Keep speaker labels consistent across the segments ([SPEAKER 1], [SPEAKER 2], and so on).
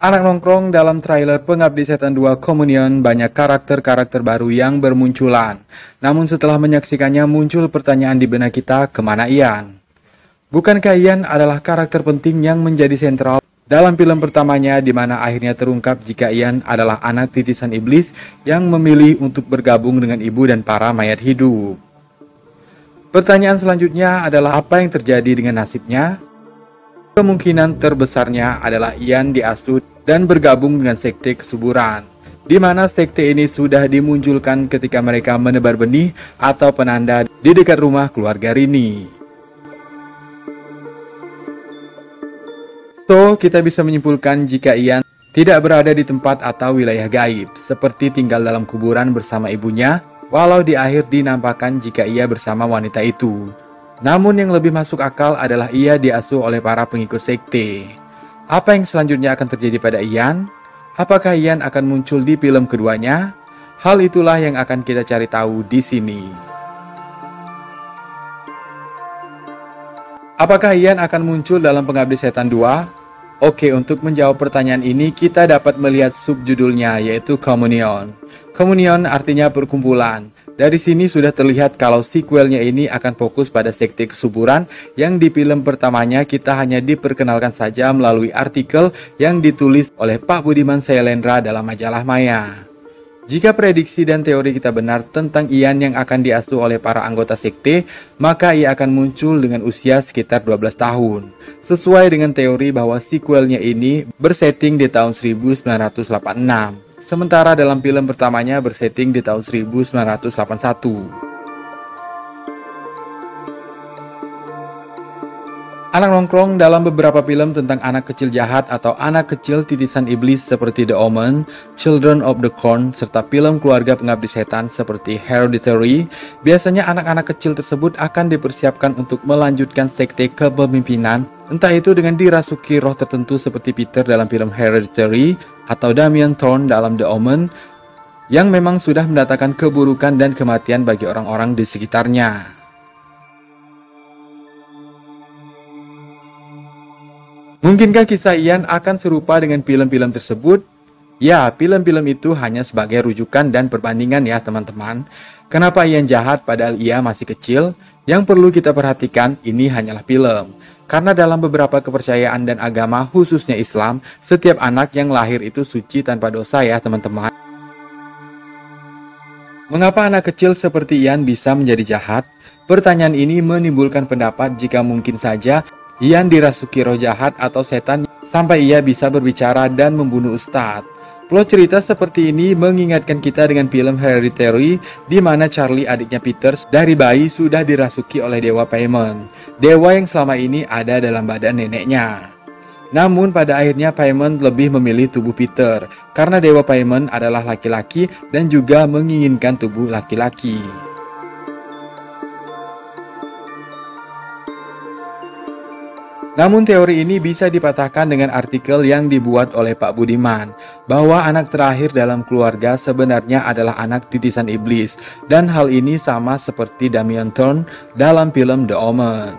[SPEAKER 1] Anak nongkrong dalam trailer Pengabdi Setan 2 Communion banyak karakter-karakter baru yang bermunculan. Namun setelah menyaksikannya muncul pertanyaan di benak kita, kemana Ian? Bukankah Ian adalah karakter penting yang menjadi sentral dalam film pertamanya di mana akhirnya terungkap jika Ian adalah anak titisan iblis yang memilih untuk bergabung dengan ibu dan para mayat hidup? Pertanyaan selanjutnya adalah apa yang terjadi dengan nasibnya? Kemungkinan terbesarnya adalah Ian diasuh dan bergabung dengan sekte kesuburan, di mana sekte ini sudah dimunculkan ketika mereka menebar benih atau penanda di dekat rumah keluarga Rini. So, kita bisa menyimpulkan jika Ian tidak berada di tempat atau wilayah gaib, seperti tinggal dalam kuburan bersama ibunya, walau di akhir dinampakkan jika ia bersama wanita itu. Namun yang lebih masuk akal adalah ia diasuh oleh para pengikut sekte. Apa yang selanjutnya akan terjadi pada Ian? Apakah Ian akan muncul di film keduanya? Hal itulah yang akan kita cari tahu di sini. Apakah Ian akan muncul dalam Pengabdi Setan 2? Oke, untuk menjawab pertanyaan ini kita dapat melihat subjudulnya yaitu Communion. Communion artinya perkumpulan. Dari sini sudah terlihat kalau sequelnya ini akan fokus pada sekte kesuburan yang di film pertamanya kita hanya diperkenalkan saja melalui artikel yang ditulis oleh Pak Budiman Sailendra dalam majalah Maya. Jika prediksi dan teori kita benar tentang Ian yang akan diasuh oleh para anggota sekte, maka ia akan muncul dengan usia sekitar 12 tahun. Sesuai dengan teori bahwa sequelnya ini bersetting di tahun 1986. Sementara dalam film pertamanya bersetting di tahun 1981. Anak nongkrong dalam beberapa film tentang anak kecil jahat atau anak kecil titisan iblis seperti The Omen, Children of the Corn, serta film keluarga pengabdi setan seperti Hereditary, biasanya anak-anak kecil tersebut akan dipersiapkan untuk melanjutkan sekte kepemimpinan, entah itu dengan dirasuki roh tertentu seperti Peter dalam film Hereditary atau Damien Thorn dalam The Omen, yang memang sudah mendatangkan keburukan dan kematian bagi orang-orang di sekitarnya. Mungkinkah kisah Ian akan serupa dengan film-film tersebut? Ya, film-film itu hanya sebagai rujukan dan perbandingan ya teman-teman. Kenapa Ian jahat padahal ia masih kecil? Yang perlu kita perhatikan, ini hanyalah film. Karena dalam beberapa kepercayaan dan agama, khususnya Islam, setiap anak yang lahir itu suci tanpa dosa ya teman-teman. Mengapa anak kecil seperti Ian bisa menjadi jahat? Pertanyaan ini menimbulkan pendapat jika mungkin saja Ian dirasuki roh jahat atau setan sampai ia bisa berbicara dan membunuh Ustadz. Plot cerita seperti ini mengingatkan kita dengan film Hereditary, di mana Charlie, adiknya Peter, dari bayi sudah dirasuki oleh Dewa Paimon, dewa yang selama ini ada dalam badan neneknya. Namun pada akhirnya Paimon lebih memilih tubuh Peter, karena Dewa Paimon adalah laki-laki dan juga menginginkan tubuh laki-laki. Namun teori ini bisa dipatahkan dengan artikel yang dibuat oleh Pak Budiman, bahwa anak terakhir dalam keluarga sebenarnya adalah anak titisan iblis, dan hal ini sama seperti Damien Thorn dalam film The Omen.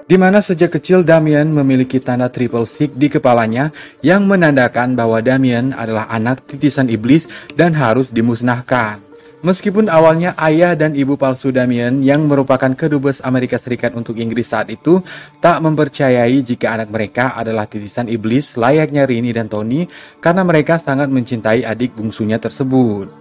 [SPEAKER 1] Di mana sejak kecil Damien memiliki tanda triple six di kepalanya yang menandakan bahwa Damien adalah anak titisan iblis dan harus dimusnahkan. Meskipun awalnya ayah dan ibu palsu Damien yang merupakan kedubes Amerika Serikat untuk Inggris saat itu tak mempercayai jika anak mereka adalah titisan iblis layaknya Rini dan Tony karena mereka sangat mencintai adik bungsunya tersebut.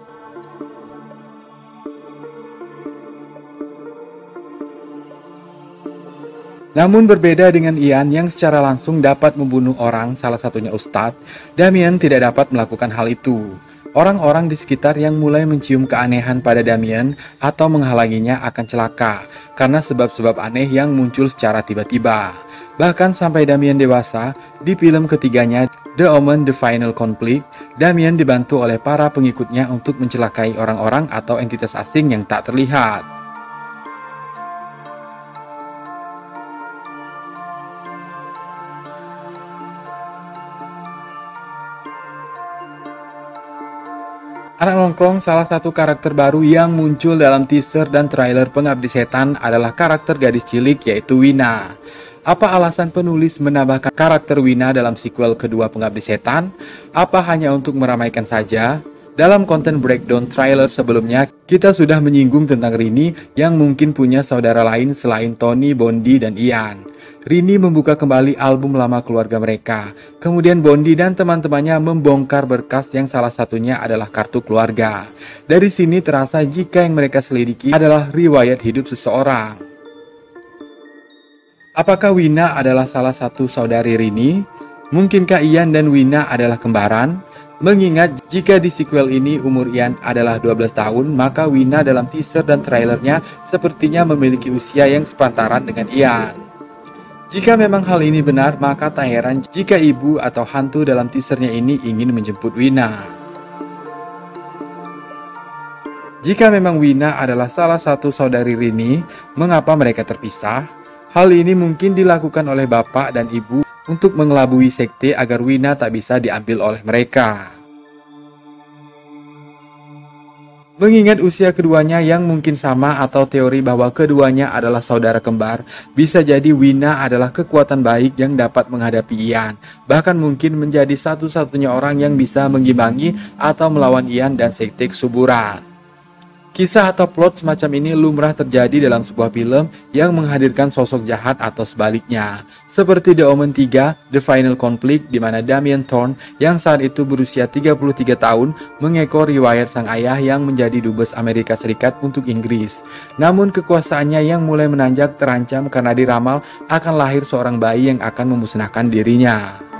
[SPEAKER 1] Namun berbeda dengan Ian yang secara langsung dapat membunuh orang, salah satunya Ustadz, Damien tidak dapat melakukan hal itu. Orang-orang di sekitar yang mulai mencium keanehan pada Damien atau menghalanginya akan celaka karena sebab-sebab aneh yang muncul secara tiba-tiba. Bahkan sampai Damien dewasa, di film ketiganya The Omen The Final Conflict, Damien dibantu oleh para pengikutnya untuk mencelakai orang-orang atau entitas asing yang tak terlihat. Anak nongkrong, salah satu karakter baru yang muncul dalam teaser dan trailer Pengabdi Setan adalah karakter gadis cilik yaitu Wina. Apa alasan penulis menambahkan karakter Wina dalam sequel kedua Pengabdi Setan? Apa hanya untuk meramaikan saja? Dalam konten breakdown trailer sebelumnya, kita sudah menyinggung tentang Rini yang mungkin punya saudara lain selain Tony, Bondi, dan Ian. Rini membuka kembali album lama keluarga mereka. Kemudian Bondi dan teman-temannya membongkar berkas yang salah satunya adalah kartu keluarga. Dari sini terasa jika yang mereka selidiki adalah riwayat hidup seseorang. Apakah Wina adalah salah satu saudari Rini? Mungkinkah Ian dan Wina adalah kembaran? Mengingat jika di sequel ini umur Ian adalah 12 tahun, maka Wina dalam teaser dan trailernya sepertinya memiliki usia yang sepantaran dengan Ian. Jika memang hal ini benar, maka tak heran jika ibu atau hantu dalam teasernya ini ingin menjemput Wina. Jika memang Wina adalah salah satu saudari Rini, mengapa mereka terpisah? Hal ini mungkin dilakukan oleh bapak dan ibu untuk mengelabui sekte agar Wina tak bisa diambil oleh mereka. Mengingat usia keduanya yang mungkin sama atau teori bahwa keduanya adalah saudara kembar, bisa jadi Wina adalah kekuatan baik yang dapat menghadapi Ian, bahkan mungkin menjadi satu-satunya orang yang bisa mengimbangi atau melawan Ian dan sekte kesuburan. Kisah atau plot semacam ini lumrah terjadi dalam sebuah film yang menghadirkan sosok jahat atau sebaliknya. Seperti The Omen 3, The Final Conflict, di mana Damien Thorn yang saat itu berusia 33 tahun mengekor riwayat sang ayah yang menjadi dubes Amerika Serikat untuk Inggris. Namun kekuasaannya yang mulai menanjak terancam karena diramal akan lahir seorang bayi yang akan memusnahkan dirinya.